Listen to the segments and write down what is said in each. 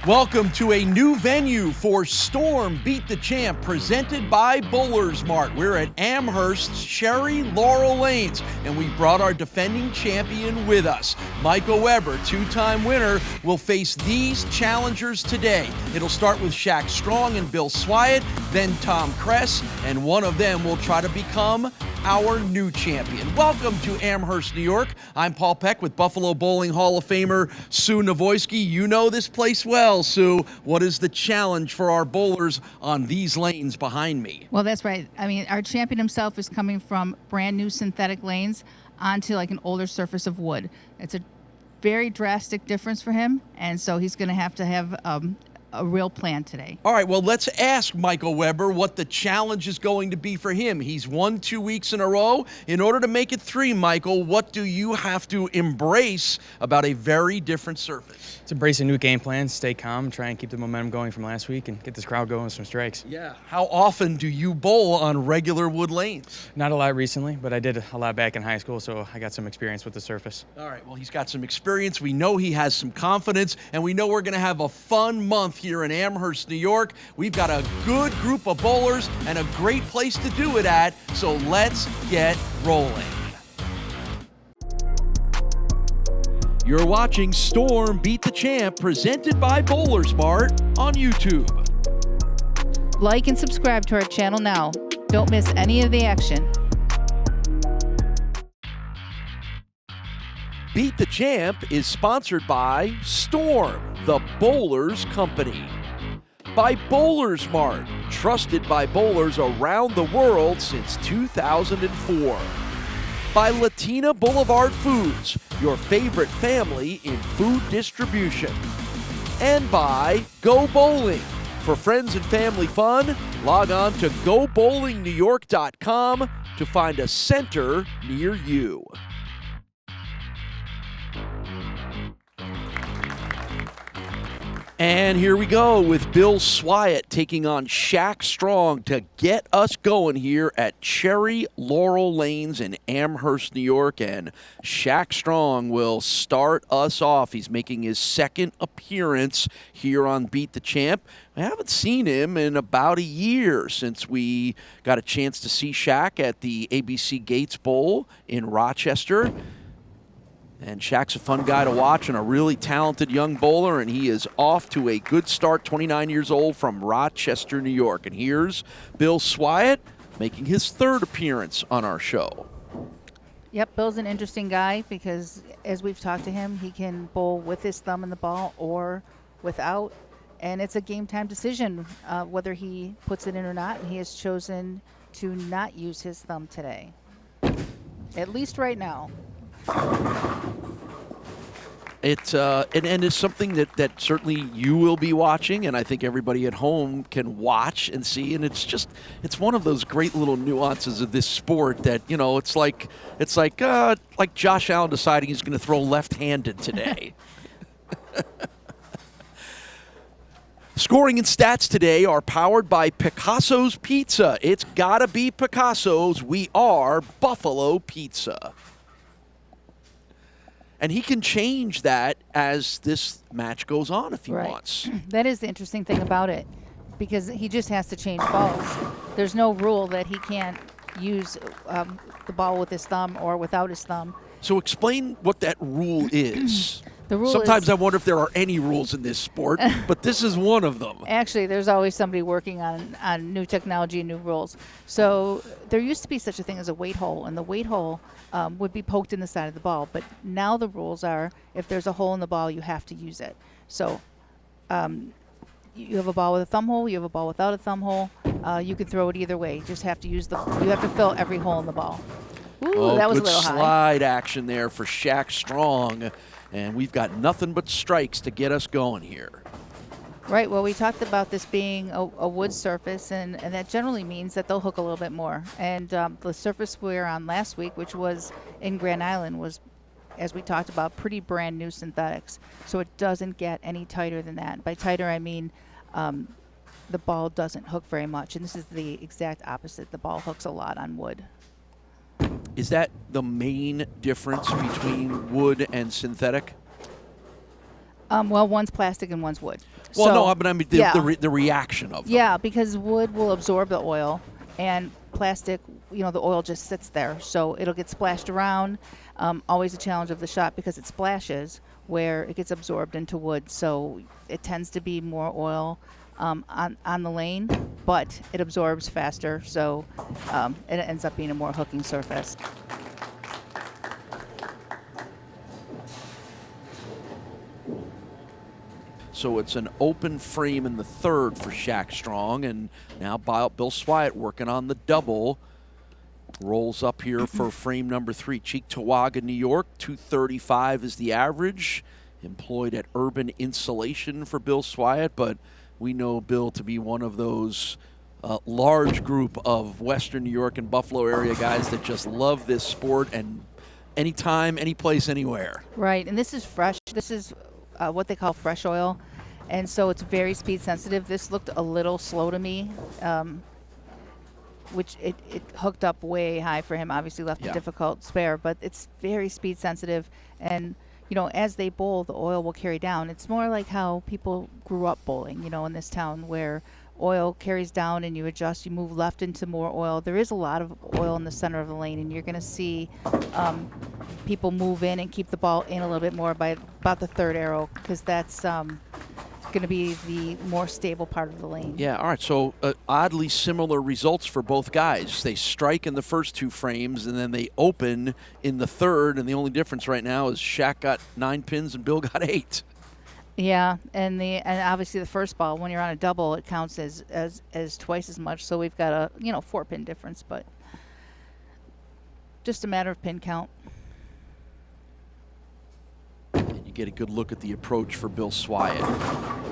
Welcome to a new venue for Storm Beat the Champ, presented by BowlersMart. We're at Amherst's Cherry Laurel Lanes, and we brought our defending champion with us. Michael Weber, two-time winner, will face these challengers today. It'll start with Shaq Strong and Bill Swiat, then Tom Kress, and one of them will try to become our new champion. Welcome to Amherst, New York. I'm Paul Peck with Buffalo Bowling Hall of Famer Sue Nawojski. You know this place well, Sue. What is the challenge for our bowlers on these lanes behind me? Well, that's right. I mean, our champion himself is coming from brand new synthetic lanes onto like an older surface of wood. It's a very drastic difference for him, and so he's going to have a real plan today. All right, well, let's ask Michael Weber what the challenge is going to be for him. He's won 2 weeks in a row. In order to make it 3, Michael, what do you have to embrace about a very different surface? Let's embrace a new game plan, stay calm, try and keep the momentum going from last week, and get this crowd going with some strikes. Yeah. How often do you bowl on regular wood lanes? Not a lot recently, but I did a lot back in high school, so I got some experience with the surface. All right, well, he's got some experience. We know he has some confidence, and we know we're going to have a fun month here in Amherst, New York. We've got a good group of bowlers and a great place to do it at, so let's get rolling. You're watching Storm Beat the Champ, presented by BowlersMart on YouTube. Like and subscribe to our channel now. Don't miss any of the action. Beat the Champ is sponsored by Storm, the Bowlers Company. By BowlersMart, trusted by bowlers around the world since 2004. By Latina Boulevard Foods, your favorite family in food distribution. And by Go Bowling. For friends and family fun, log on to GoBowlingNewYork.com to find a center near you. And here we go with Bill Swiat taking on Shaq Strong to get us going here at Cherry Laurel Lanes in Amherst, New York. And Shaq Strong will start us off. He's making his second appearance here on Beat the Champ. I haven't seen him in about a year since we got a chance to see Shaq at the ABC Gates Bowl in Rochester. And Shaq's a fun guy to watch and a really talented young bowler, and he is off to a good start, 29 years old, from Rochester, New York. And here's Bill Swiat making his third appearance on our show. Yep, Bill's an interesting guy because as we've talked to him, he can bowl with his thumb in the ball or without, and it's a game time decision whether he puts it in or not, and he has chosen to not use his thumb today, at least right now. It's something that certainly you will be watching, and I think everybody at home can watch and see. And it's one of those great little nuances of this sport that, you know, it's like Josh Allen deciding he's going to throw left-handed today. Scoring and stats today are powered by Picasso's Pizza. It's gotta be Picasso's. We are Buffalo Pizza. And he can change that as this match goes on if he wants. That is the interesting thing about it, because he just has to change balls. There's no rule that he can't use the ball with his thumb or without his thumb. So explain what that rule is. The rule Sometimes I wonder if there are any rules in this sport, but this is one of them. Actually, there's always somebody working on new technology and new rules. So there used to be such a thing as a weight hole, and the weight hole would be poked in the side of the ball. But now the rules are, if there's a hole in the ball, you have to use it. So you have a ball with a thumb hole, you have a ball without a thumb hole. You can throw it either way. You just have to you have to fill every hole in the ball. Ooh, that was a little high. Good slide action there for Shaq Strong. And we've got nothing but strikes to get us going here. Right. Well, we talked about this being a wood surface, and that generally means that they'll hook a little bit more. And the surface we were on last week, which was in Grand Island, was, as we talked about, pretty brand new synthetics. So it doesn't get any tighter than that. By tighter, I mean the ball doesn't hook very much. And this is the exact opposite. The ball hooks a lot on wood. Is that the main difference between wood and synthetic? Well, one's plastic and one's wood. Well, So, no, but I mean yeah. the reaction of them. Yeah, because wood will absorb the oil, and plastic, the oil just sits there, so it'll get splashed around. Always a challenge of the shot because it splashes where it gets absorbed into wood, so it tends to be more oil on the lane, but it absorbs faster, so it ends up being a more hooking surface. So it's an open frame in the third for Shaq Strong, and now Bill Swiat working on the double. Rolls up here for frame number 3. Cheektowaga, New York, 235 is the average. Employed at Urban Insulation for Bill Swiat, but we know Bill to be one of those large group of Western New York and Buffalo area guys that just love this sport, and anytime, any place, anywhere. Right, and this is fresh. This is what they call fresh oil, and so it's very speed sensitive. This looked a little slow to me, which it hooked up way high for him, obviously left a difficult spare, but it's very speed sensitive, and as they bowl, the oil will carry down. It's more like how people grew up bowling, in this town, where oil carries down and you adjust, you move left into more oil. There is a lot of oil in the center of the lane, and you're going to see people move in and keep the ball in a little bit more by about the third arrow, because that's going to be the more stable part of the lane. Yeah, all right, so oddly similar results for both guys. They strike in the first 2 frames, and then they open in the third, and the only difference right now is Shaq got 9 pins and Bill got 8. Yeah, and obviously the first ball, when you're on a double, it counts as twice as much. So we've got a 4-pin difference, but just a matter of pin count. And you get a good look at the approach for Bill Swiat.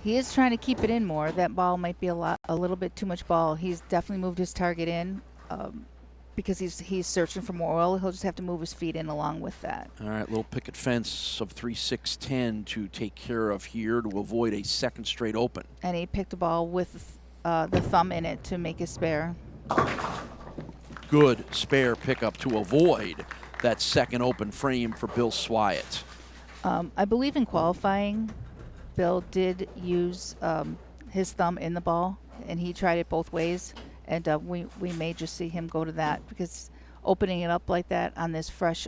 He is trying to keep it in more. That ball might be a little bit too much ball. He's definitely moved his target in because he's searching for more oil. He'll just have to move his feet in along with that. All right, little picket fence of 3-6-10 to take care of here to avoid a second straight open. And he picked a ball with the thumb in it to make his spare. Good spare pickup to avoid that second open frame for Bill Swiat. I believe in qualifying, Bill did use his thumb in the ball, and he tried it both ways, and we may just see him go to that, because opening it up like that on this fresh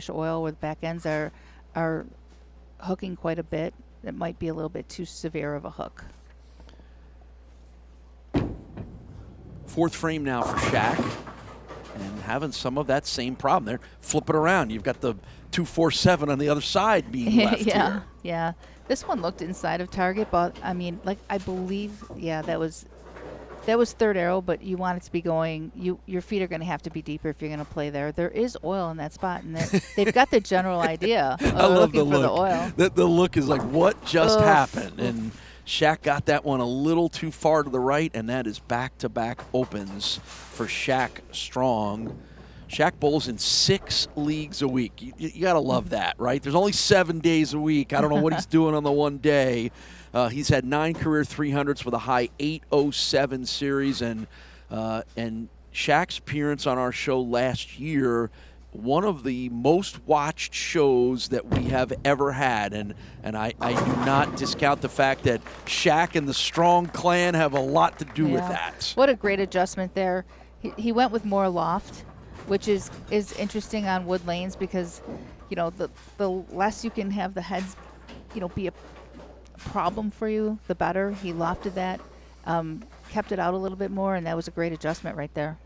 oil where the back ends are hooking quite a bit, it might be a little bit too severe of a hook. Fourth frame now for Shaq, and having some of that same problem there. Flip it around. You've got the 2-4-7 on the other side being left here. Yeah. This one looked inside of target, but I mean, I believe, that was third arrow, but you want it to be going. Your feet are going to have to be deeper if you're going to play there. There is oil in that spot, and they've got the general idea of I love looking the for look. the oil. The look is like, what just happened? And Shaq got that one a little too far to the right, and that is back-to-back opens for Shaq Strong. Shaq bowls in 6 leagues a week. You got to love that, right? There's only 7 days a week. I don't know what he's doing on the one day. He's had 9 career 300s with a high 807 series, and Shaq's appearance on our show last year, one of the most watched shows that we have ever had, and I do not discount the fact that Shaq and the Strong clan have a lot to do with that. What a great adjustment there. He went with more loft, which is interesting on wood lanes, because the less you can have the heads be a problem for you, the better. He lofted that, kept it out a little bit more, and that was a great adjustment right there.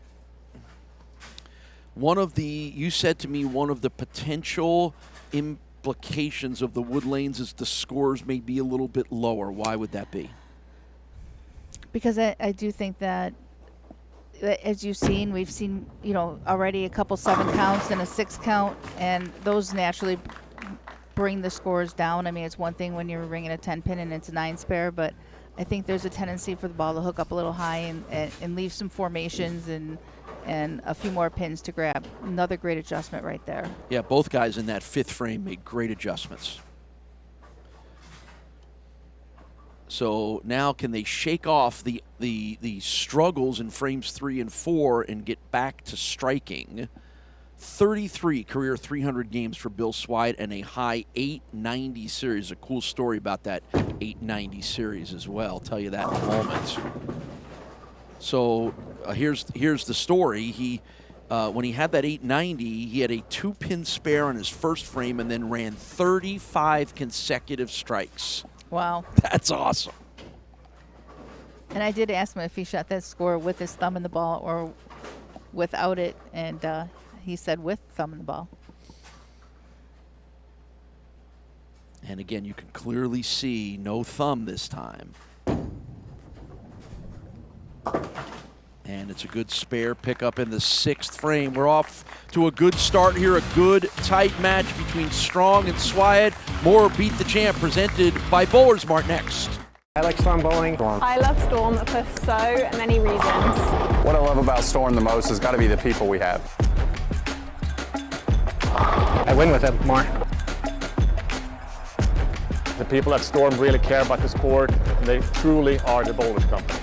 You said to me, one of the potential implications of the wood lanes is the scores may be a little bit lower. Why would that be? Because I do think that, as you've seen, we've seen, already a couple 7 counts and a 6 count, and those naturally bring the scores down. I mean, it's one thing when you're ringing a 10-pin and it's a 9 spare, but I think there's a tendency for the ball to hook up a little high and leave some formations and a few more pins to grab. Another great adjustment right there. Yeah, both guys in that 5th frame made great adjustments. So now can they shake off the struggles in frames 3 and 4 and get back to striking? 33 career 300 games for Bill Swiat and a high 890 series. A cool story about that 890 series as well. I'll tell you that in a moment. So here's the story. He when he had that 890, he had a 2-pin spare on his first frame and then ran 35 consecutive strikes. Wow. That's awesome. And I did ask him if he shot that score with his thumb in the ball or without it, and he said with thumb in the ball. And again, you can clearly see no thumb this time. And it's a good spare pickup in the 6th frame. We're off to a good start here, a good tight match between Strong and Swiat. More Beat the Champ presented by BowlersMart next. I like storm bowling. I love Storm for so many reasons. What I love about Storm the most has got to be the people we have. I win with it more. The people at Storm really care about the sport, and they truly are the bowlers company.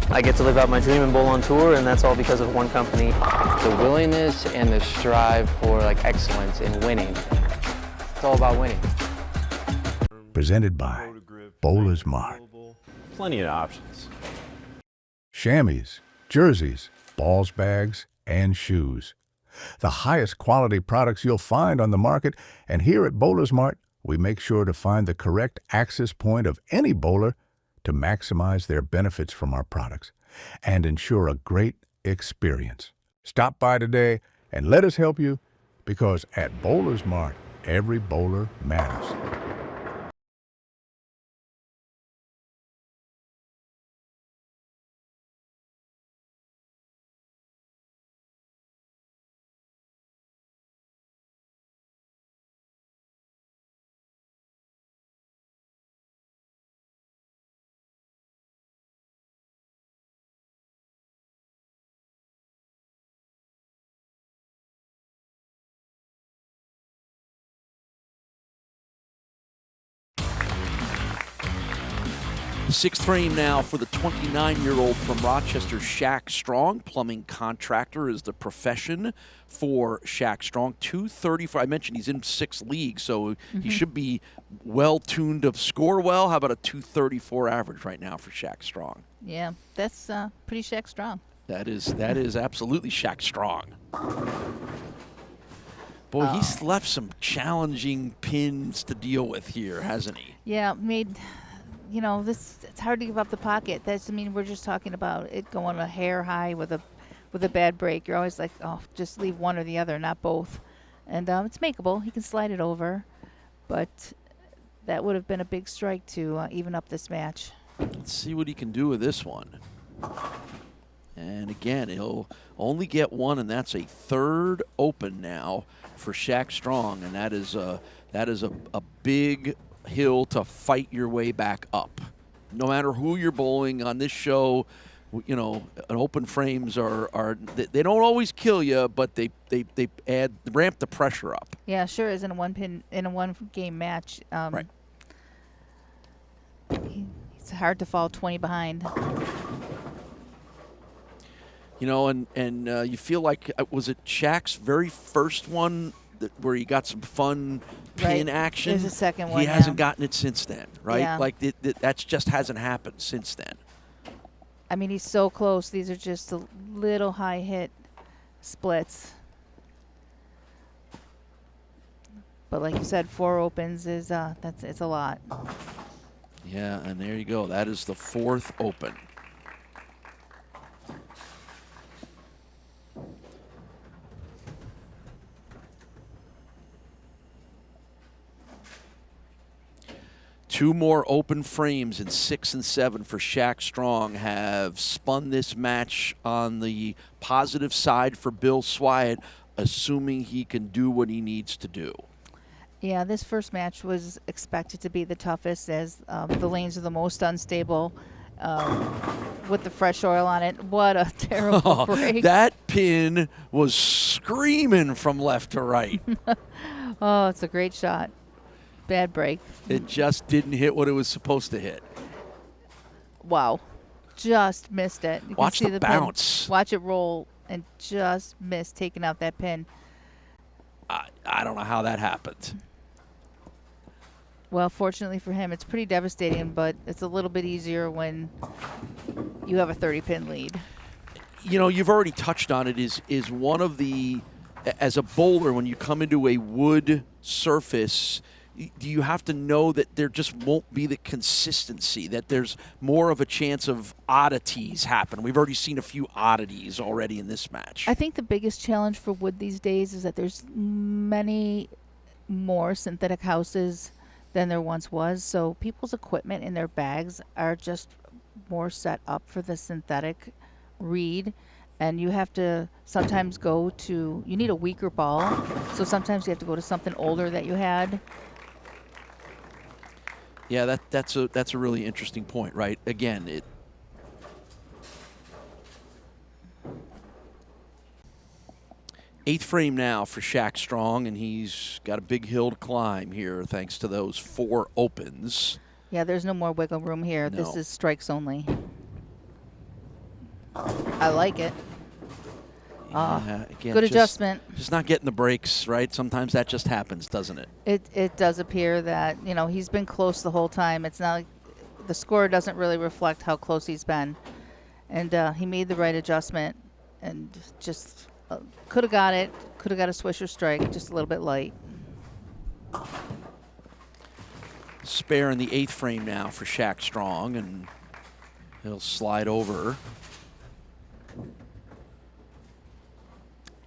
I get to live out my dream and bowl on tour, and that's all because of one company. The willingness and the strive for excellence in winning. It's all about winning. Presented by BowlersMart. Plenty of options. Chamois, jerseys, balls bags, and shoes. The highest quality products you'll find on the market, and here at BowlersMart, we make sure to find the correct access point of any bowler to maximize their benefits from our products and ensure a great experience. Stop by today and let us help you, because at BowlersMart, every bowler matters. The 6th frame now for the 29-year-old from Rochester, Shaq Strong. Plumbing contractor is the profession for Shaq Strong. 234. I mentioned he's in 6 leagues, so he should be well-tuned to score well. How about a 234 average right now for Shaq Strong? Yeah, that's pretty Shaq Strong. That is absolutely Shaq Strong. Boy, he's left some challenging pins to deal with here, hasn't he? Yeah, you know, it's hard to give up the pocket. We're just talking about it going a hair high with a bad break. You're always like, oh, just leave one or the other, not both. And it's makeable. He can slide it over, but that would have been a big strike to even up this match. Let's see what he can do with this one. And again, he'll only get one, and that's a 3rd open now for Shaq Strong, and that is a big hill to fight your way back up. No matter who you're bowling on this show, you know, open frames are they don't always kill you, but they ramp the pressure up. Yeah, sure is in a one game match. Right. It's hard to fall 20 behind. You know, and you feel like, was it Shaq's very first one where he got some fun pin action? There's a second one. He hasn't gotten it since then, right? Yeah. Like that just hasn't happened since then. I mean, he's so close. These are just a little high hit splits. But like you said, 4 opens is it's a lot. Yeah, and there you go. That is the 4th open. Two more open frames in 6 and 7 for Shaq Strong have spun this match on the positive side for Bill Swiat, assuming he can do what he needs to do. Yeah, this first match was expected to be the toughest, as the lanes are the most unstable with the fresh oil on it. What a terrible break. That pin was screaming from left to right. Oh, it's a great shot. Bad break. It just didn't hit what it was supposed to hit. Wow. Just missed it. You can Watch see the pin. bounce. Watch it roll and just missed taking out that pin. I don't know how that happened. Well, fortunately for him, it's pretty devastating, but it's a little bit easier when you have a 30-pin lead. You know, you've already touched on it, is one of the, as a bowler, when you come into a wood surface, do you have to know that there just won't be the consistency, that there's more of a chance of oddities happen? We've already seen a few oddities already in this match. I think the biggest challenge for wood these days is that there's many more synthetic houses than there once was. So people's equipment in their bags are just more set up for the synthetic read. And you have to sometimes go to, you need a weaker ball. So sometimes you have to go to something older that you had. Yeah, that's a really interesting point, right? Again, it. Eighth frame now for Shaq Strong, and he's got a big hill to climb here thanks to those 4 opens. Yeah, there's no more wiggle room here. No. This is strikes only. I like it. Again, good adjustment. Just not getting the breaks, right? Sometimes that just happens, doesn't it? It does appear that, you know, he's been close the whole time. It's not like the score doesn't really reflect how close he's been. And he made the right adjustment and just could have got it. Could have got a swisher strike, just a little bit light. Spare in the 8th frame now for Shaq Strong, and he'll slide over.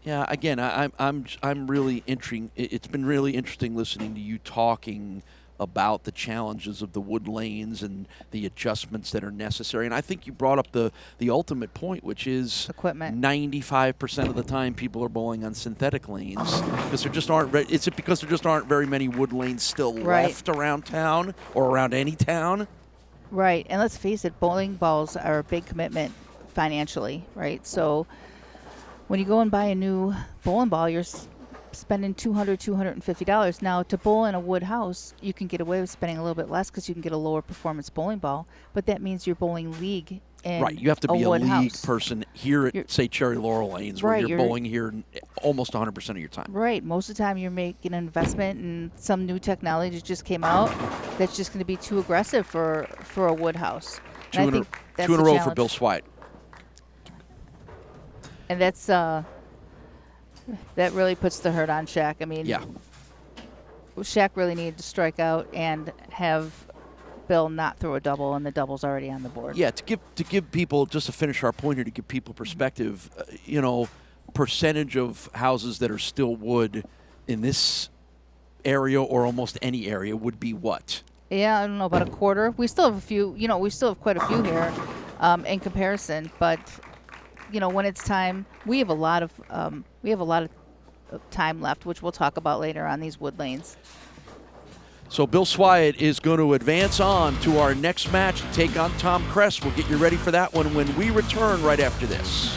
Yeah, again, I'm really intrigued. It's been really interesting listening to you talking about the challenges of the wood lanes and the adjustments that are necessary. And I think you brought up the ultimate point, which is equipment. 95% of the time people are bowling on synthetic lanes because there just aren't. Is it because there just aren't very many wood lanes still left around town or around any town? Right, and let's face it, bowling balls are a big commitment financially, right? So when you go and buy a new bowling ball, you're spending $200, $250. Now, to bowl in a wood house, you can get away with spending a little bit less because you can get a lower performance bowling ball, but that means you're bowling league in right, you have to be a wood league house. person here at, say, Cherry Laurel Lanes, where you're bowling here almost 100% of your time. Right. Most of the time you're making an investment in some new technology that just came out that's just going to be too aggressive for a wood house. Two in a row for Bill Swiat. And that's that really puts the hurt on Shaq. I mean, yeah. Shaq really needed to strike out and have Bill not throw a double, and the double's already on the board. Yeah, to give people, just to finish our point here, to give people perspective, you know, percentage of houses that are still wood in this area or almost any area would be what? Yeah, I don't know, about a quarter. We still have a few, you know, we still have quite a few here in comparison, but you know, when it's time, we have a lot of time left, which we'll talk about later on these wood lanes. So Bill Swiat is going to advance on to our next match to take on Tom Kress. We'll get you ready for that one when we return right after this.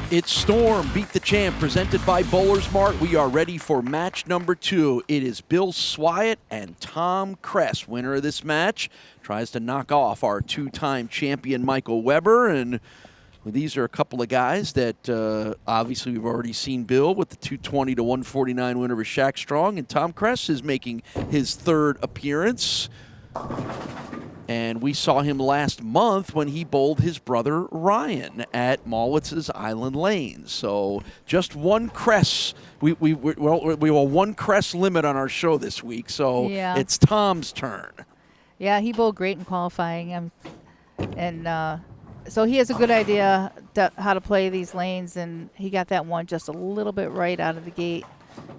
It's Storm Beat the Champ presented by BowlersMart. We are ready for match number 2. It is Bill Swiat and Tom Kress. Winner of this match tries to knock off our 2-time champion Michael Weber. And these are a couple of guys that obviously we've already seen Bill with the 220 to 149 winner of Shaq Strong. And Tom Kress is making his 3rd appearance. And we saw him last month when he bowled his brother Ryan at Malwitz's Island Lanes. So just one Kress. We have a one Kress limit on our show this week. So It's Tom's turn. Yeah, he bowled great in qualifying, and so he has a good idea how to play these lanes, and he got that one just a little bit right out of the gate.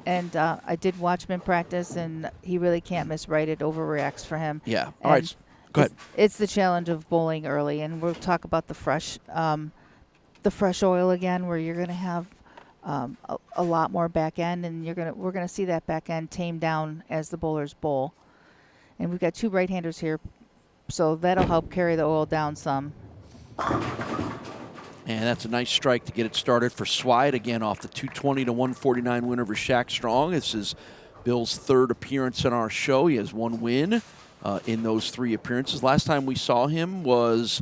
And I did watch him in practice, and he really can't miss right. It overreacts for him. Yeah. All right. Go ahead. It's the challenge of bowling early, and we'll talk about the fresh oil again, where you're going to have a lot more back end, and we're gonna see that back end tame down as the bowlers bowl. And we've got 2 right-handers here, so that'll help carry the oil down some. And that's a nice strike to get it started for Swiat. Again, off the 220 to 149 win over Shaq Strong. This is Bill's third appearance on our show. He has one win in those 3 appearances. Last time we saw him was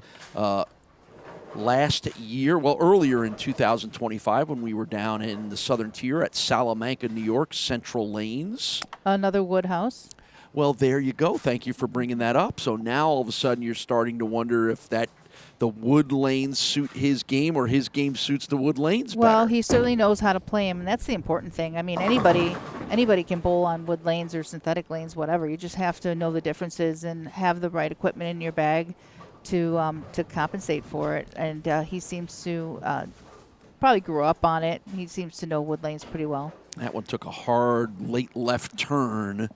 last year, well, earlier in 2025 when we were down in the Southern Tier at Salamanca, New York, Central Lanes. Another Woodhouse. Well, there you go. Thank you for bringing that up. So now all of a sudden you're starting to wonder if the wood lanes suit his game or his game suits the wood lanes better. Well, he certainly knows how to play him, and that's the important thing. I mean, anybody can bowl on wood lanes or synthetic lanes, whatever. You just have to know the differences and have the right equipment in your bag to compensate for it. And he seems to probably grew up on it. He seems to know wood lanes pretty well. That one took a hard late left turn,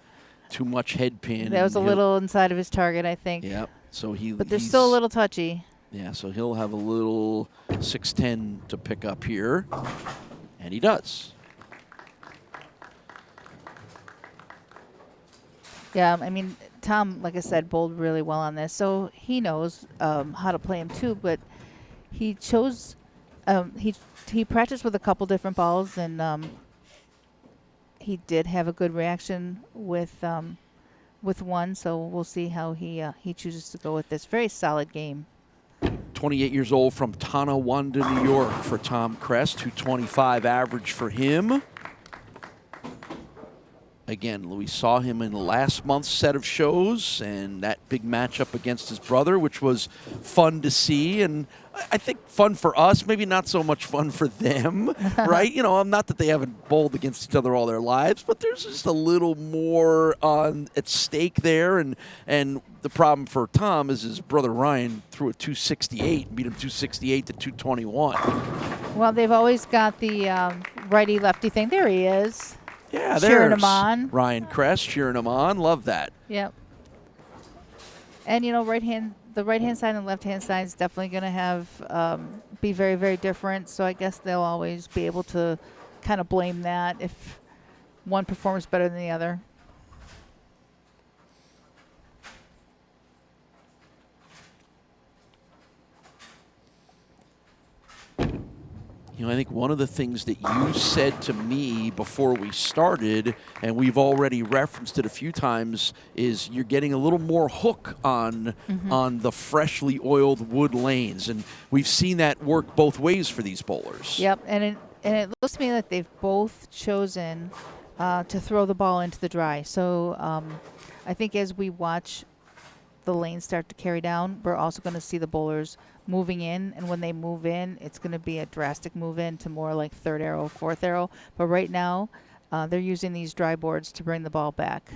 too much head pin. That was a little inside of his target, I think. Yep. So but they're still a little touchy. Yeah, so he'll have a little 610 to pick up here, and he does. Yeah, I mean, Tom, like I said, bowled really well on this, so he knows how to play him too. But he chose he practiced with a couple different balls, and he did have a good reaction with one. So we'll see how he chooses to go with this. Very solid game. 28 years old from Tonawanda, New York for Tom Kress. 225 average for him. Again, we saw him in last month's set of shows and that big matchup against his brother, which was fun to see. And I think fun for us, maybe not so much fun for them, right? You know, not that they haven't bowled against each other all their lives, but there's just a little more at stake there. And the problem for Tom is his brother Ryan threw a 268 and beat him 268 to 221. Well, they've always got the righty-lefty thing. There he is. Yeah, cheering there's him on. Ryan Kress cheering him on. Love that. Yep. And, you know, the right-hand side and left-hand side is definitely going to have be very, very different. So I guess they'll always be able to kind of blame that if one performs better than the other. You know, I think one of the things that you said to me before we started, and we've already referenced it a few times, is you're getting a little more hook on the freshly oiled wood lanes, and we've seen that work both ways for these bowlers. Yep, and it looks to me like they've both chosen to throw the ball into the dry. So I think as we watch the lanes start to carry down, we're also going to see the bowlers moving in, and when they move in, it's going to be a drastic move in to more like third arrow, fourth arrow. But right now, they're using these dry boards to bring the ball back.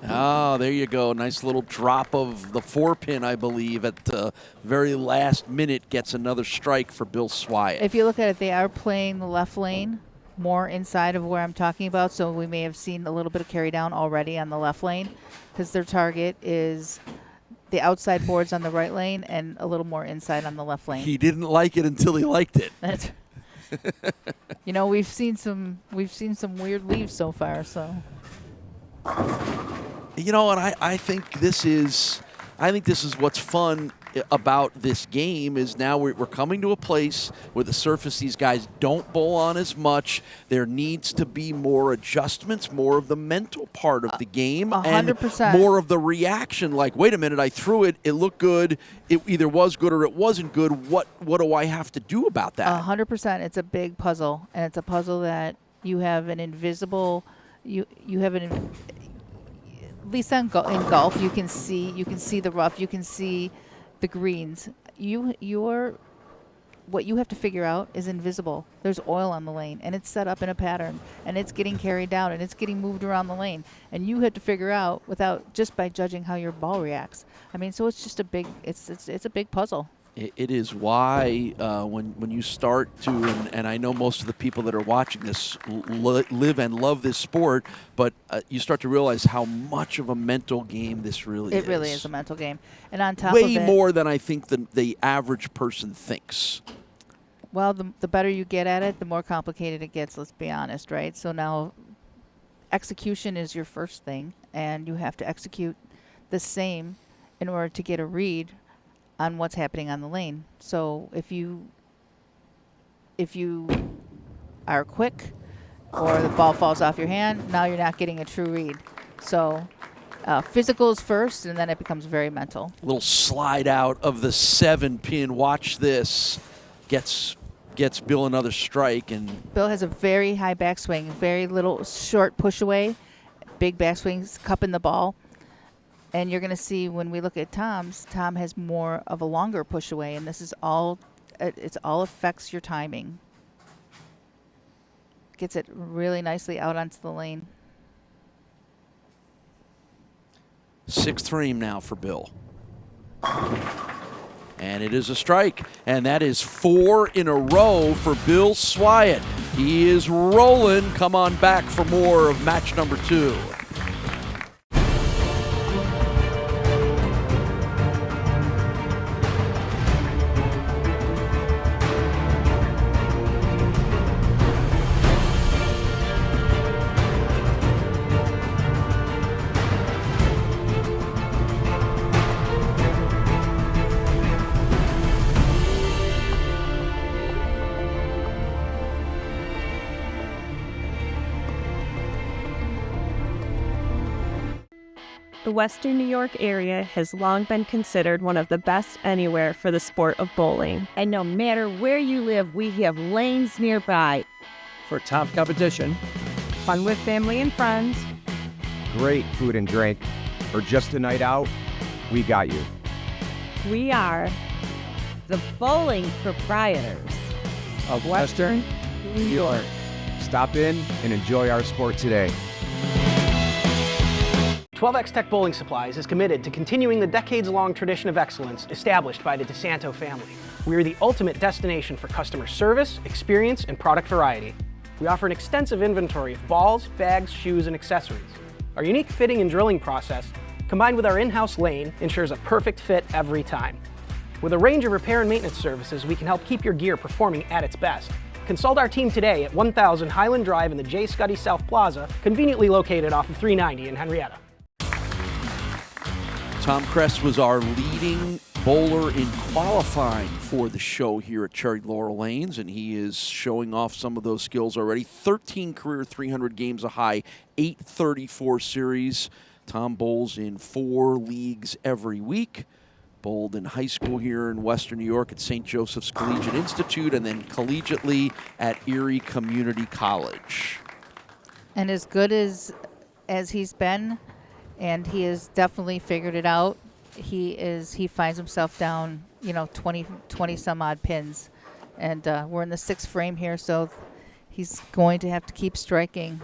Oh, there you go. Nice little drop of the 4-pin, I believe, at the very last minute gets another strike for Bill Swiat. If you look at it, they are playing the left lane more inside of where I'm talking about, so we may have seen a little bit of carry down already on the left lane because their target is the outside boards on the right lane and a little more inside on the left lane. He didn't like it until he liked it. That's you know, we've seen some weird leaves so far, so you know, and I think this is what's fun about this game is now we're coming to a place where the surface these guys don't bowl on as much. There needs to be more adjustments, more of the mental part of the game, 100%. And more of the reaction. Like, wait a minute, I threw it, it looked good, it either was good or it wasn't good. What do I have to do about that? 100%. It's a big puzzle, and it's a puzzle that you have an invisible. You have an. At least in golf, you can see the rough, you can see the greens. What you have to figure out is invisible. There's oil on the lane, and it's set up in a pattern, and it's getting carried down, and it's getting moved around the lane, and you have to figure out just by judging how your ball reacts. I mean, so it's just a big puzzle. It is why when you start to, and I know most of the people that are watching this live and love this sport, but you start to realize how much of a mental game this really is. It really is a mental game. And on top of it, way more than I think the average person thinks. Well, the better you get at it, the more complicated it gets, let's be honest, right? So now execution is your first thing, and you have to execute the same in order to get a read on what's happening on the lane. So if you are quick or the ball falls off your hand, now you're not getting a true read. So physical is first, and then it becomes very mental. Little slide out of the 7-pin. Watch this. Gets Bill another strike. And Bill has a very high backswing, very little short push away, big backswings, cupping the ball. And you're going to see when we look at Tom's, Tom has more of a longer push away, and this is all, it's all affects your timing. Gets it really nicely out onto the lane. 6th frame now for Bill. And it is a strike. And that is 4 in a row for Bill Swiat. He is rolling. Come on back for more of match number 2. The Western New York area has long been considered one of the best anywhere for the sport of bowling. And no matter where you live, we have lanes nearby. For top competition, Fun with family and friends, great food and drink, or just a night out, we got you. we are The Bowling Proprietors Of Western New York. Stop in and enjoy our sport today. 12X Tech Bowling Supplies is committed to continuing the decades-long tradition of excellence established by the DeSanto family. We are the ultimate destination for customer service, experience, and product variety. We offer an extensive inventory of balls, bags, shoes, and accessories. Our unique fitting and drilling process, combined with our in-house lane, ensures a perfect fit every time. With a range of repair and maintenance services, we can help keep your gear performing at its best. Consult our team today at 1000 Highland Drive in the J. Scuddy South Plaza, conveniently located off of 390 in Henrietta. Tom Kress was our leading bowler in qualifying for the show here at Cherry Laurel Lanes, and he is showing off some of those skills already. 13 career 300 games a high, 834 series. Tom bowls in 4 leagues every week. Bowled in high school here in Western New York at St. Joseph's Collegiate Institute, and then collegiately at Erie Community College. And as good as he's been, and he has definitely figured it out, he finds himself down, 20 some odd pins. And we're in the 6th frame here, so he's going to have to keep striking.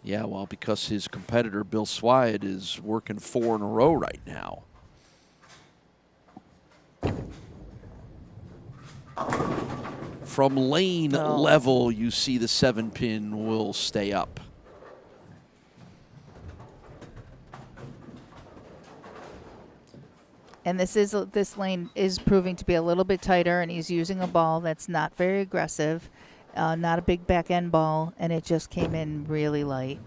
Yeah, well, because his competitor, Bill Swiat, is working 4 in a row right now. From lane level, you see the 7-pin will stay up. And this lane is proving to be a little bit tighter, and he's using a ball that's not very aggressive, not a big back end ball, and it just came in really light.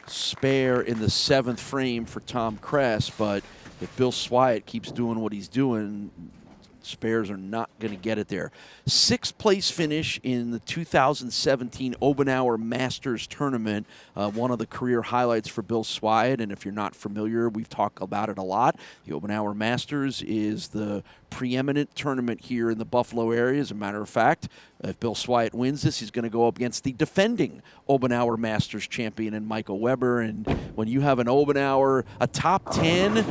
Spare in the 7th frame for Tom Kress, but if Bill Swiat keeps doing what he's doing, spares are not going to get it there. 6th place finish in the 2017 Obenauer Masters Tournament, one of the career highlights for Bill Swiat. And if you're not familiar, we've talked about it a lot. The Obenauer Masters is the preeminent tournament here in the Buffalo area. As a matter of fact, if Bill Swiat wins this, he's going to go up against the defending Obenauer Masters champion in Michael Weber. And when you have an Obenauer, a top 10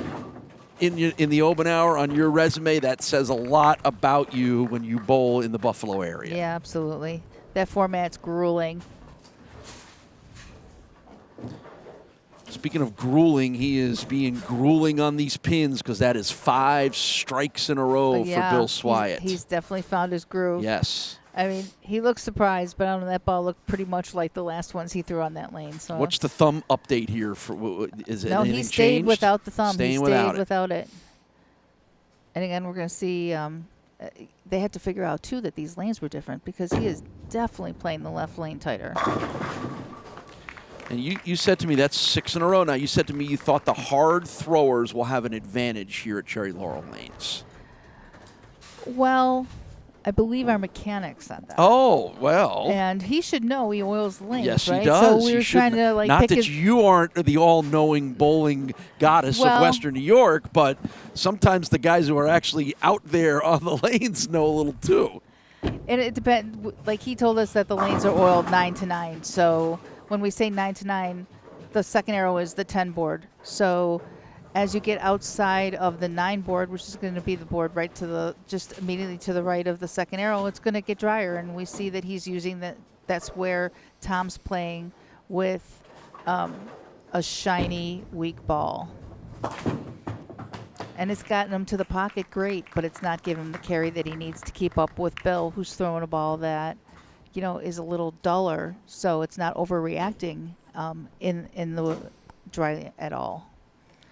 in the Obenauer on your resume, that says a lot about you when you bowl in the Buffalo area. Yeah, absolutely. That format's grueling. Speaking of grueling, he is being grueling on these pins because that is 5 strikes in a row for Bill Swiat. He's definitely found his groove. Yes. I mean, he looked surprised, but I don't know, that ball looked pretty much like the last ones he threw on that lane. So what's the thumb update here? For is it no, anything he stayed changed? without the thumb. Staying he without stayed without it. And again, we're going to see they had to figure out, too, that these lanes were different because he is definitely playing the left lane tighter. And you said to me, that's 6 in a row now. You said to me you thought the hard throwers will have an advantage here at Cherry Laurel Lanes. Well, I believe our mechanic said that. Oh, well. And he should know he oils lanes, yes, right? he does. So we were trying to like not pick that his you aren't the all-knowing bowling goddess of Western New York, but sometimes the guys who are actually out there on the lanes know a little too. And it depends. Like he told us that the lanes are oiled 9 to 9. So when we say 9 to 9, the second arrow is the 10 board. So as you get outside of the 9 board, which is going to be the board right to the, just immediately to the right of the second arrow, it's going to get drier. And we see that he's using that. That's where Tom's playing with a shiny, weak ball. And it's gotten him to the pocket great, but it's not giving him the carry that he needs to keep up with Bill, who's throwing a ball that, you know, is a little duller. So it's not overreacting in the dry at all.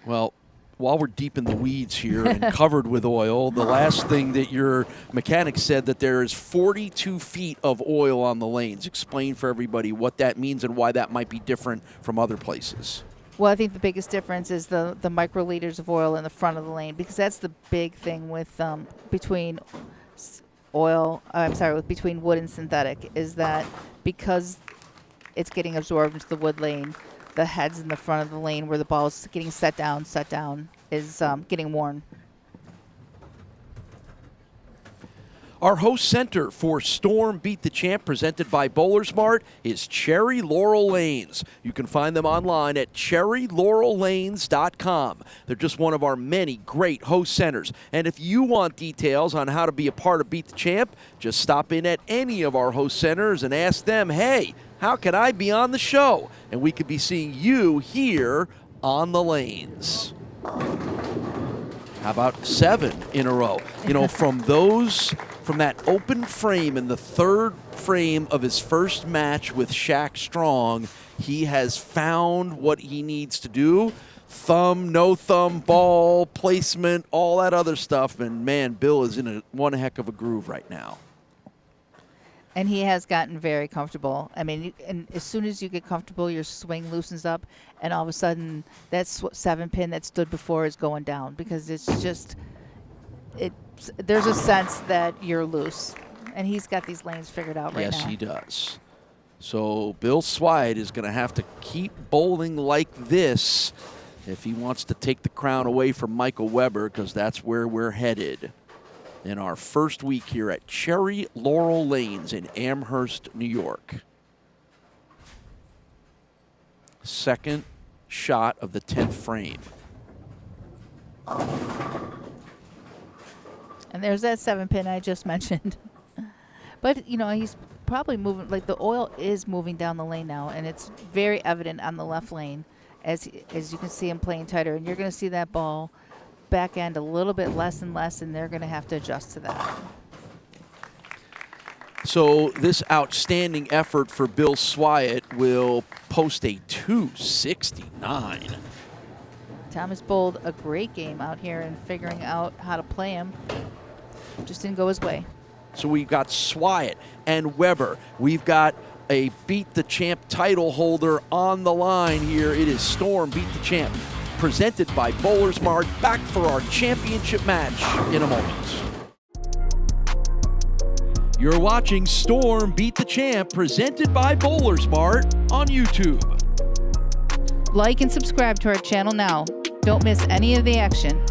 Well, while we're deep in the weeds here and covered with oil, the last thing that your mechanic said that there is 42 feet of oil on the lanes. Explain for everybody what that means and why that might be different from other places. Well, I think the biggest difference is the microliters of oil in the front of the lane, because that's the big thing with between between wood and synthetic, is that because it's getting absorbed into the wood lane, the heads in the front of the lane where the ball is getting set down is getting worn. Our host center for Storm Beat the Champ, presented by BowlersMart, is Cherry Laurel Lanes. You can find them online at cherrylaurellanes.com. They're just one of our many great host centers. And if you want details on how to be a part of Beat the Champ, just stop in at any of our host centers and ask them, hey, how can I be on the show? And we could be seeing you here on the lanes. How about 7 in a row? You know, from that open frame in the third frame of his first match with Shaq Strong, he has found what he needs to do. Thumb, no thumb, ball, placement, all that other stuff. And, man, Bill is in one heck of a groove right now. And he has gotten very comfortable. I mean, and as soon as you get comfortable, your swing loosens up, and all of a sudden, that 7-pin that stood before is going down, because it's just, there's a sense that you're loose. And he's got these lanes figured out right now. Yes, he does. So Bill Swiat is going to have to keep bowling like this if he wants to take the crown away from Michael Weber, because that's where we're headed in our first week here at Cherry Laurel Lanes in Amherst, New York. Second shot of the 10th frame. And there's that 7-pin I just mentioned. But, you know, he's probably moving, like the oil is moving down the lane now, and it's very evident on the left lane as you can see him playing tighter. And you're going to see that ball back end a little bit less and less, and they're going to have to adjust to that. So this outstanding effort for Bill Swiat will post a 269. Thomas bowled a great game out here and figuring out how to play him. Just didn't go his way. So we've got Swiat and Weber. We've got a Beat the Champ title holder on the line here. It is Storm Beat the Champ, presented by BowlersMart. Back for our championship match in a moment. You're watching Storm Beat the Champ, presented by BowlersMart on YouTube. Like and subscribe to our channel now. Don't miss any of the action.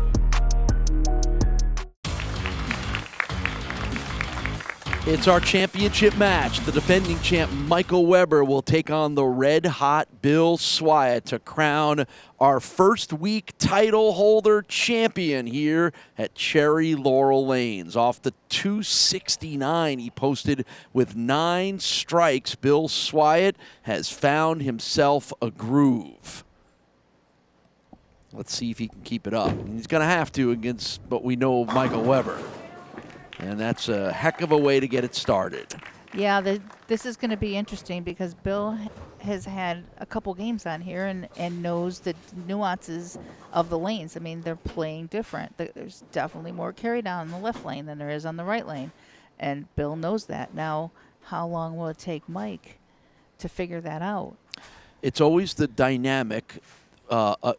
It's our championship match. The defending champ Michael Weber will take on the red-hot Bill Swiat to crown our first week title holder champion here at Cherry Laurel Lanes. Off the 269 he posted with 9 strikes, Bill Swiat has found himself a groove. Let's see if he can keep it up. He's going to have to against what we know of Michael Weber. And that's a heck of a way to get it started. Yeah, this is going to be interesting because Bill has had a couple games on here and knows the nuances of the lanes. I mean, they're playing different. There's definitely more carry down in the left lane than there is on the right lane. And Bill knows that. Now, how long will it take Mike to figure that out? it's always the dynamic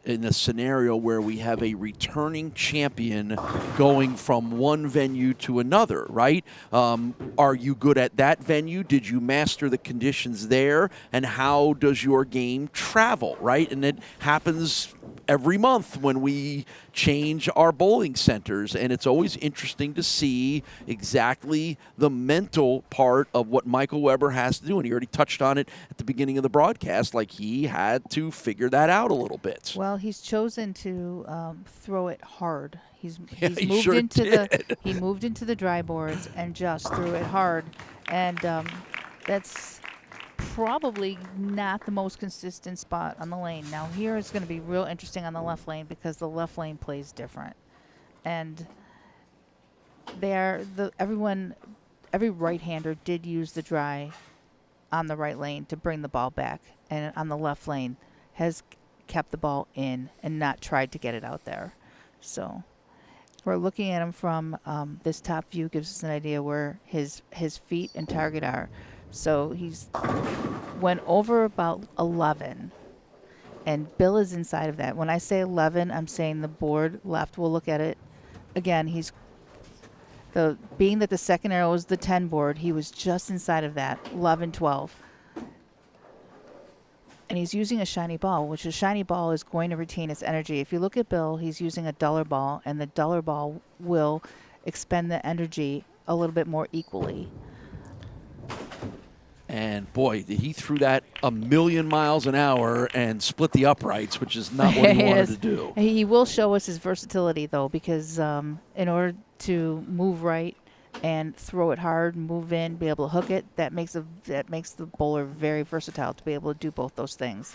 in a scenario where we have a returning champion going from one venue to another, right? Are you good at that venue? Did you master the conditions there? And how does your game travel, right? And it happens every month when we change our bowling centers, and it's always interesting to see exactly the mental part of what Michael Weber has to do, and he already touched on it at the beginning of the broadcast, like he had to figure that out a little bit. Well, he's chosen to throw it hard. He's he moved sure into did. he moved into the dry boards and just threw it hard, and that's probably not the most consistent spot on the lane. Now here it's going to be real interesting on the left lane because the left lane plays different, and every right-hander did use the dry on the right lane to bring the ball back, and on the left lane has kept the ball in and not tried to get it out there. So we're looking at him from this top view, gives us an idea where his feet and target are. So he's went over about 11, and Bill is inside of that. When I say 11, I'm saying the board left. We'll look at it again. Being that the second arrow was the 10 board, he was just inside of that, 11, 12. And he's using a shiny ball, which a shiny ball is going to retain its energy. If you look at Bill, he's using a duller ball, and the duller ball will expend the energy a little bit more equally. And boy, he threw that a million miles an hour and split the uprights, which is not what he wanted to do. He will show us his versatility, though, because in order to move right and throw it hard, move in, be able to hook it, that makes the bowler very versatile to be able to do both those things.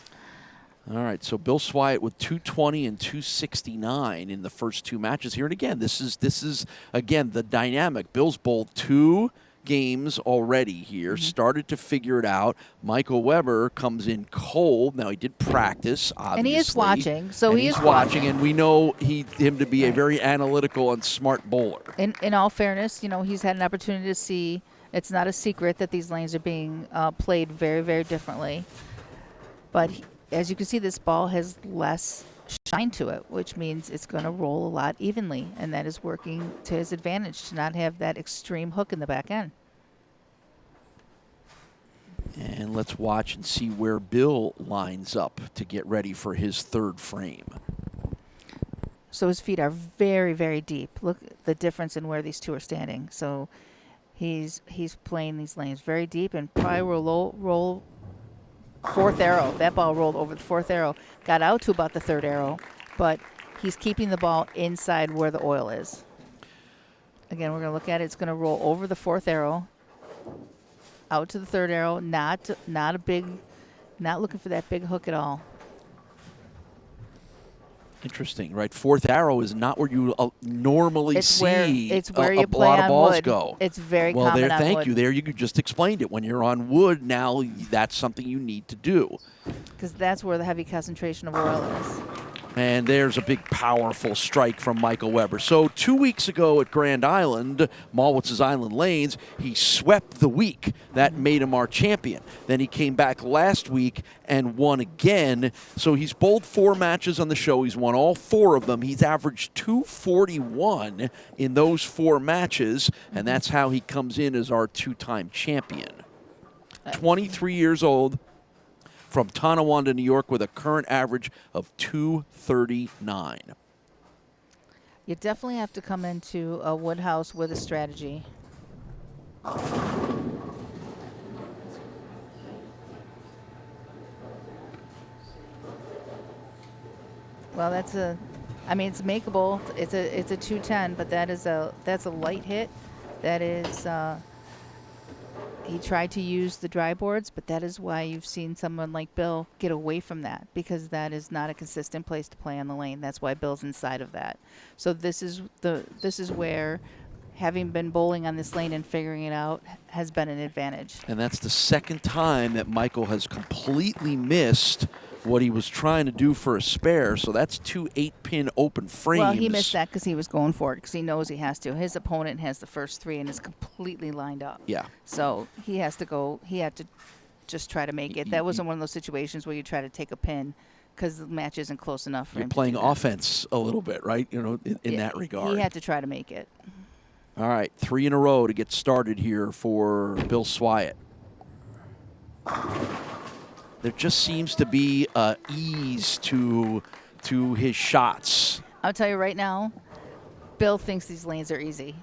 All right, so Bill Swiat with 220 and 269 in the first two matches here. And again, this is again the dynamic. Bill's bowled 2 games already here, started to figure it out. Michael Weber comes in cold. Now, he did practice, obviously. And he is watching. So he's watching, and we know him to be a very analytical and smart bowler. In all fairness, he's had an opportunity to see. It's not a secret that these lanes are being played very, very differently. But as you can see, this ball has less shine to it, which means it's going to roll a lot evenly, and that is working to his advantage to not have that extreme hook in the back end. And let's watch and see where Bill lines up to get ready for his third frame. So his feet are very, very deep. Look at the difference in where these two are standing. So he's playing these lanes very deep, and probably will roll fourth arrow. That ball rolled over the fourth arrow, got out to about the third arrow, but he's keeping the ball inside where the oil is. Again, we're going to look at it. It's going to roll over the fourth arrow, out to the third arrow. Not looking for that big hook at all. Interesting, right? Fourth arrow is not where you normally see it's where a you play lot of on balls wood. go. It's very well, common there. on Thank wood. you. There, you just explained it. When you're on wood, now that's something you need to do. Because that's where the heavy concentration of oil is. And there's a big, powerful strike from Michael Weber. So 2 weeks ago at Grand Island, Malwitz's Island Lanes, he swept the week. That made him our champion. Then he came back last week and won again. So he's bowled 4 matches on the show. He's won all 4 of them. He's averaged 241 in those 4 matches, and that's how he comes in as our 2-time champion. 23 years old, from Tonawanda, New York, with a current average of 239. You definitely have to come into a Woodhouse with a strategy. Well, it's makeable. It's a 210, but that's a light hit. That is. He tried to use the dry boards, but that is why you've seen someone like Bill get away from that, because that is not a consistent place to play on the lane. That's why Bill's inside of that. So this is where having been bowling on this lane and figuring it out has been an advantage. And that's the second time that Michael has completely missed what he was trying to do for a spare. So that's 2 8-pin open frames. Well, he missed that because he was going for it, because he knows he has to. His opponent has the first 3 and is completely lined up. Yeah. So he has to go. He had to just try to make it. That wasn't one of those situations where you try to take a pin because the match isn't close enough for You're him playing to do that. offense a little bit, right? You know, in that regard. He had to try to make it. All right, 3 in a row to get started here for Bill Swiat. There just seems to be ease to his shots. I'll tell you right now, Bill thinks these lanes are easy.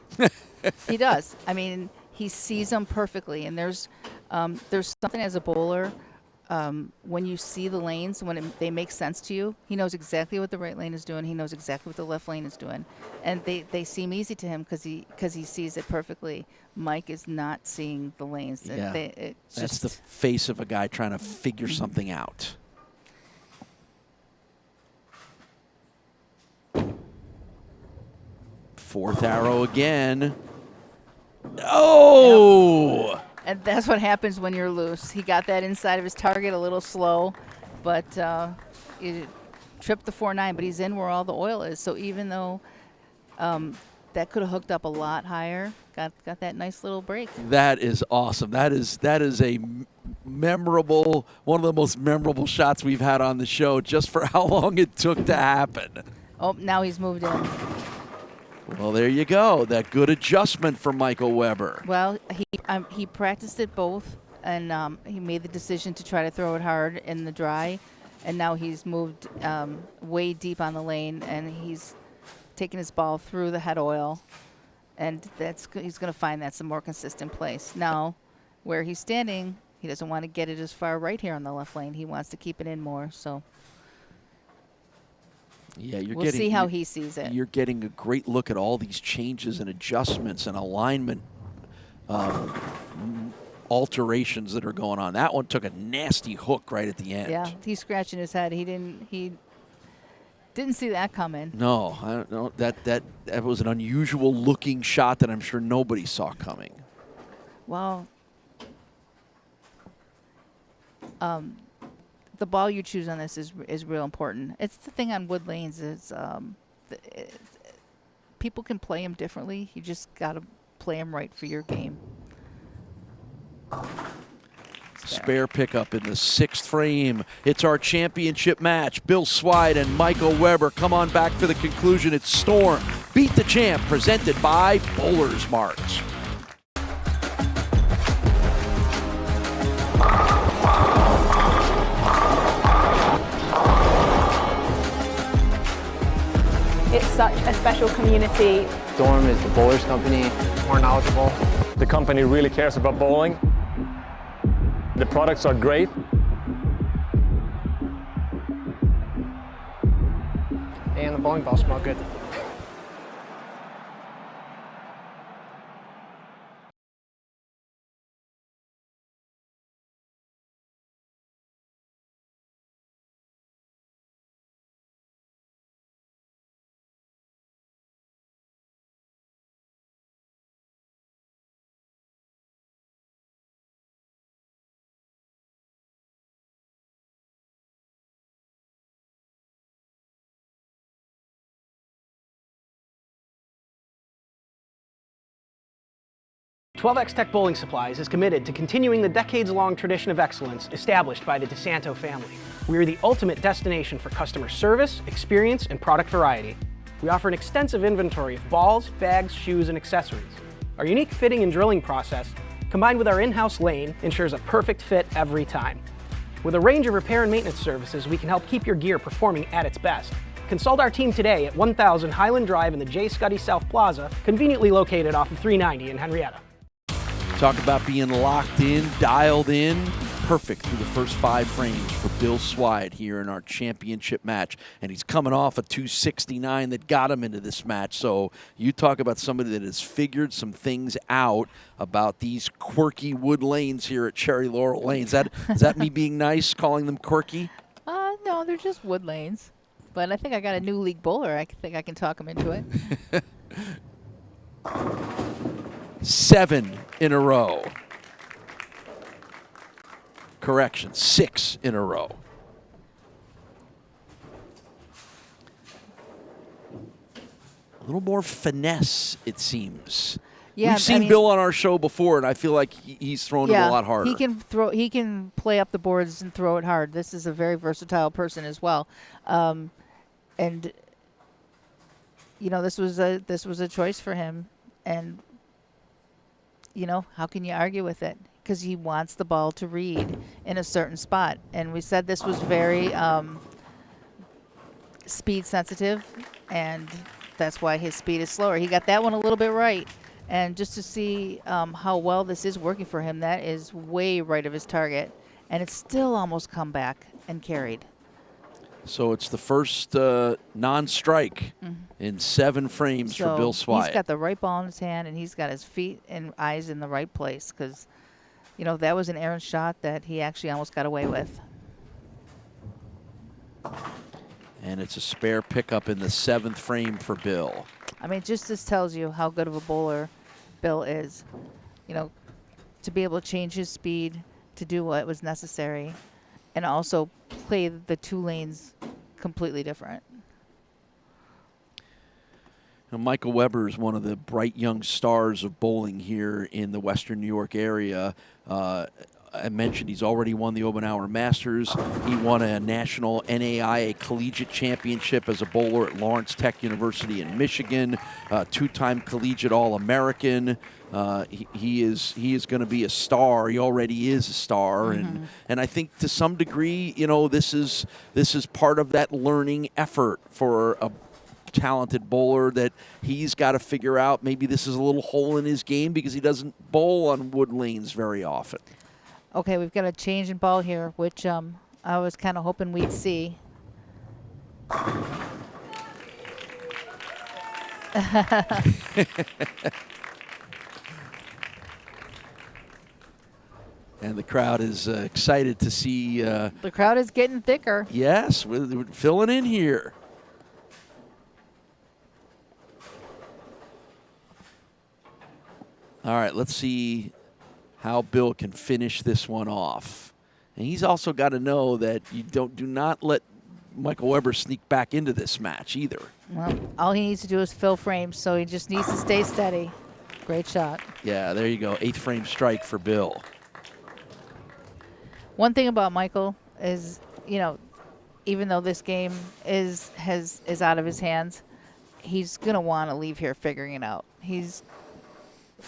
He does. I mean, he sees them perfectly, and there's something as a bowler when you see the lanes, when they make sense to you. He knows exactly what the right lane is doing. He knows exactly what the left lane is doing, and they seem easy to him because he sees it perfectly. Mike is not seeing the lanes. Yeah, It's that's just the face of a guy trying to figure something out. Fourth arrow again. Oh! And that's what happens when you're loose. He got that inside of his target a little slow, but he tripped the 4-9, but he's in where all the oil is. So even though that could have hooked up a lot higher, got that nice little break. That is awesome. That is a memorable, one of the most memorable shots we've had on the show, just for how long it took to happen. Oh, now he's moved in. Well, there you go. That good adjustment for Michael Weber. Well, he practiced it both, and he made the decision to try to throw it hard in the dry, and now he's moved way deep on the lane, and he's taking his ball through the head oil, and he's going to find that's a more consistent place. Now, where he's standing, he doesn't want to get it as far right here on the left lane. He wants to keep it in more, so. Yeah, we'll see how he sees it. You're getting a great look at all these changes and adjustments and alignment alterations that are going on. That one took a nasty hook right at the end. Yeah, he's scratching his head. He didn't see that coming. No, I don't know. That was an unusual looking shot that I'm sure nobody saw coming. Well, the ball you choose on this is real important. It's the thing on wood lanes is people can play them differently. You just got to play them right for your game. Spare pickup in the 6th frame. It's our championship match. Bill Swiat and Michael Weber come on back for the conclusion. It's Storm Beat the Champ, presented by BowlersMart. It's such a special community. Storm is the bowlers company, more knowledgeable. The company really cares about bowling. The products are great. And the bowling balls smell good. .12X Tech Bowling Supplies is committed to continuing the decades-long tradition of excellence established by the DeSanto family. We are the ultimate destination for customer service, experience, and product variety. We offer an extensive inventory of balls, bags, shoes, and accessories. Our unique fitting and drilling process, combined with our in-house lane, ensures a perfect fit every time. With a range of repair and maintenance services, we can help keep your gear performing at its best. Consult our team today at 1000 Highland Drive in the J. Scuddy South Plaza, conveniently located off of 390 in Henrietta. Talk about being locked in, dialed in. Perfect through the first 5 frames for Bill Swiat here in our championship match. And he's coming off a 269 that got him into this match. So you talk about somebody that has figured some things out about these quirky wood lanes here at Cherry Laurel Lanes. Is that me being nice, calling them quirky? No, they're just wood lanes. But I think I got a new league bowler. I think I can talk him into it. 7 in a row. Correction, 6 in a row. A little more finesse, it seems. Yeah, we've seen Bill on our show before, and I feel like he's thrown it a lot harder. He can throw. He can play up the boards and throw it hard. This is a very versatile person as well, and this was a choice for him, and how can you argue with it? Because he wants the ball to read in a certain spot, and we said this was very speed sensitive, and that's why his speed is slower. He got that one a little bit right. And just to see how well this is working for him, that is way right of his target. And it's still almost come back and carried. So it's the first non-strike in 7 frames for Bill Swiat. He's got the right ball in his hand, and he's got his feet and eyes in the right place. Because, that was an errant shot that he actually almost got away with. And it's a spare pickup in the 7th frame for Bill. I mean, just this tells you how good of a bowler Bill is. To be able to change his speed to do what was necessary and also play the 2 lanes completely different. Now, Michael Weber is one of the bright young stars of bowling here in the Western New York area. I mentioned he's already won the Obenauer Masters. He won a national NAIA collegiate championship as a bowler at Lawrence Tech University in Michigan. 2-time collegiate All-American. He is going to be a star. He already is a star, and I think to some degree, this is part of that learning effort for a talented bowler that he's got to figure out. Maybe this is a little hole in his game because he doesn't bowl on wood lanes very often. Okay, we've got a change in ball here, which I was kind of hoping we'd see. And the crowd is excited to see. The crowd is getting thicker. Yes, we're filling in here. All right, let's see how Bill can finish this one off. And he's also got to know that you do not let Michael Weber sneak back into this match either. Well, all he needs to do is fill frames, so he just needs to stay steady. Great shot. Yeah, there you go. 8th frame strike for Bill. One thing about Michael is, even though this game is out of his hands, he's going to want to leave here figuring it out.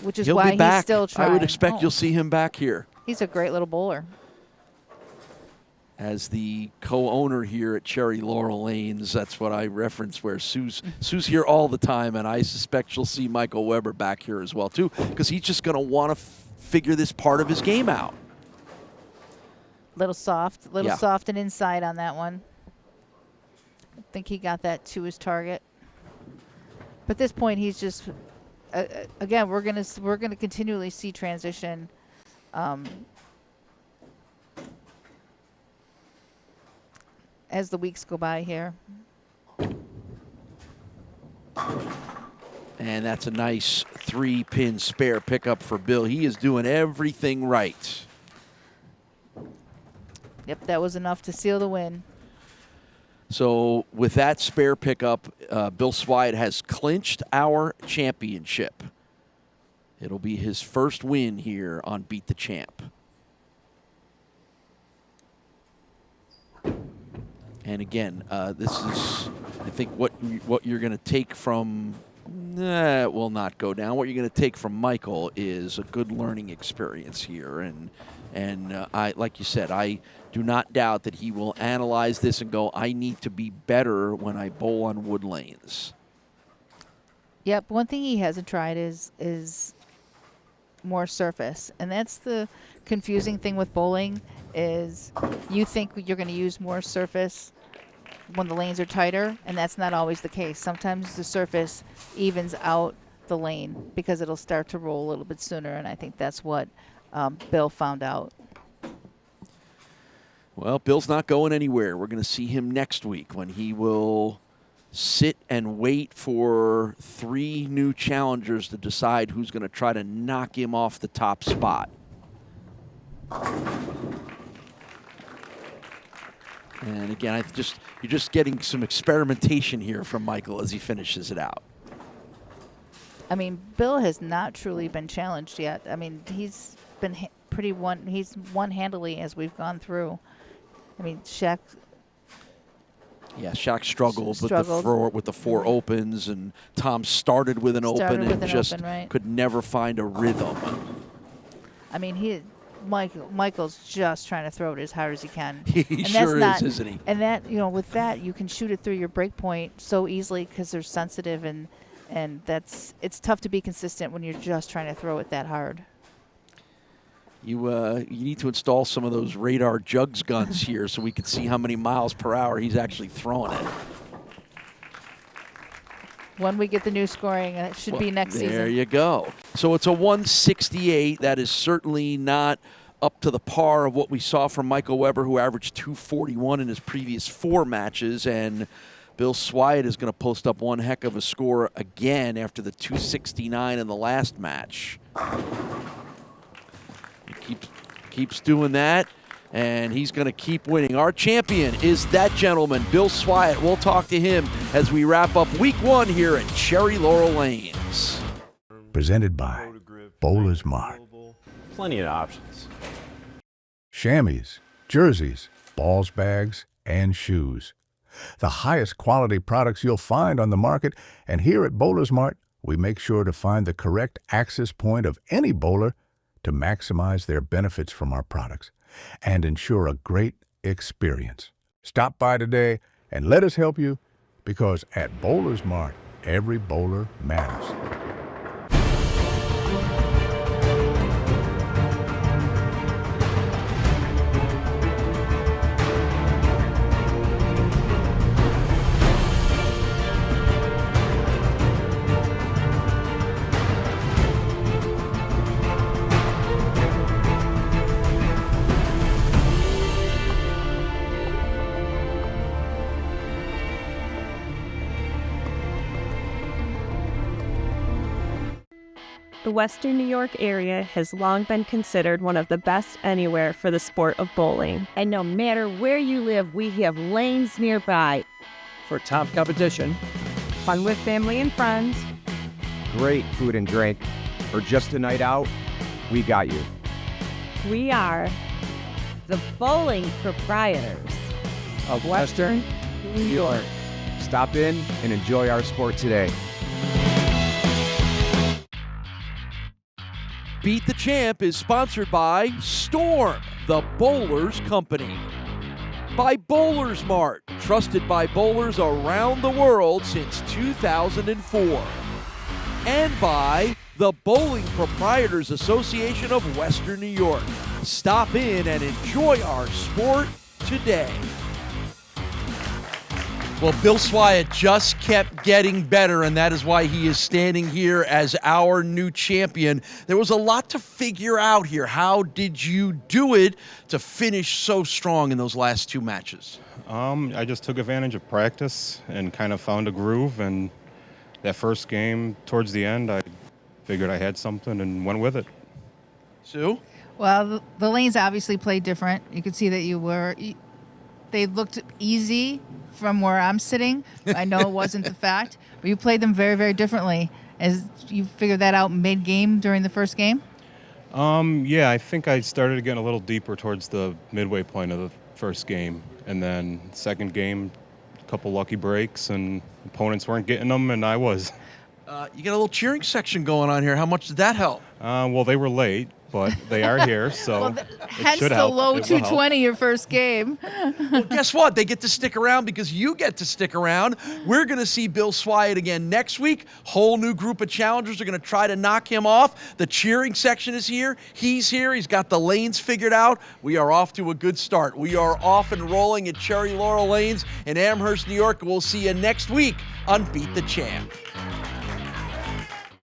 Which is He'll why be back. He's still trying. I would expect you'll see him back here. He's a great little bowler. As the co-owner here at Cherry Laurel Lanes, that's what I reference, where Sue's here all the time, and I suspect she'll see Michael Weber back here as well, too, because he's just going to want to figure this part of his game out. Little soft and inside on that one. I think he got that to his target. But at this point, he's just... again, we're gonna continually see transition. As the weeks go by here. And that's a nice 3-pin spare pickup for Bill. He is doing everything right. Yep, that was enough to seal the win. So with that spare pickup, Bill Swiat has clinched our championship. It'll be his first win here on Beat the Champ. And again, this is, I think, what you're going to take from, it will not go down. What you're going to take from Michael is a good learning experience here. And I, like you said, I do not doubt that he will analyze this and go, I need to be better when I bowl on wood lanes. Yep, one thing he hasn't tried is more surface. And that's the confusing thing with bowling is you think you're going to use more surface when the lanes are tighter, and that's not always the case. Sometimes the surface evens out the lane because it'll start to roll a little bit sooner, and I think that's what Bill found out. Well, Bill's not going anywhere. We're going to see him next week when he will sit and wait for 3 new challengers to decide who's going to try to knock him off the top spot. And again, you're just getting some experimentation here from Michael as he finishes it out. I mean, Bill has not truly been challenged yet. I mean, he's been he's won handily as we've gone through. I mean, Shaq. Yeah, Shaq struggled with the four opens, and Tom started with an open and just could never find a rhythm. I mean, Michael's just trying to throw it as hard as he can. He sure is, isn't he? And that, with that, you can shoot it through your break point so easily because they're sensitive, and it's tough to be consistent when you're just trying to throw it that hard. You need to install some of those radar jugs guns here so we can see how many miles per hour he's actually throwing it. When we get the new scoring, and it should be next season. There you go. So it's a 168. That is certainly not up to the par of what we saw from Michael Weber, who averaged 241 in his previous 4 matches. And Bill Swiat is going to post up one heck of a score again after the 269 in the last match. He keeps doing that, and he's going to keep winning. Our champion is that gentleman, Bill Swiat. We'll talk to him as we wrap up week 1 here at Cherry Laurel Lanes. Presented by BowlersMart. Plenty of options. Chamois, jerseys, balls bags, and shoes. The highest quality products you'll find on the market, and here at BowlersMart, we make sure to find the correct access point of any bowler to maximize their benefits from our products and ensure a great experience. Stop by today and let us help you, because at BowlersMart, every bowler matters. The Western New York area has long been considered one of the best anywhere for the sport of bowling. And no matter where you live, we have lanes nearby. For top competition, Fun with family and friends, great food and drink, or just a night out, we got you. We are the Bowling Proprietors of Western New York. Stop in and enjoy our sport today. Beat the Champ is sponsored by Storm, the Bowlers Company. By BowlersMart, trusted by bowlers around the world since 2004. And by the Bowling Proprietors Association of Western New York. Stop in and enjoy our sport today. Well, Bill Swiat just kept getting better, and that is why he is standing here as our new champion. There was a lot to figure out here. How did you do it to finish so strong in those last 2 matches? I just took advantage of practice and kind of found a groove, and that first game, towards the end, I figured I had something and went with it. Sue? Well, the lanes obviously played different. You could see that they looked easy from where I'm sitting. I know it wasn't the fact, but you played them very, very differently. As you figured that out mid-game during the first game? Yeah, I think I started getting a little deeper towards the midway point of the first game. And then second game, a couple lucky breaks, and opponents weren't getting them, and I was. You got a little cheering section going on here. How much did that help? Well, they were late, but they are here, so it hence should the help. low It will help. 220 your first game. Well, guess what? They get to stick around because you get to stick around. We're going to see Bill Swiat again next week. Whole new group of challengers are going to try to knock him off. The cheering section is here. He's here. He's got the lanes figured out. We are off to a good start. We are off and rolling at Cherry Laurel Lanes in Amherst, New York. We'll see you next week on Beat the Champ.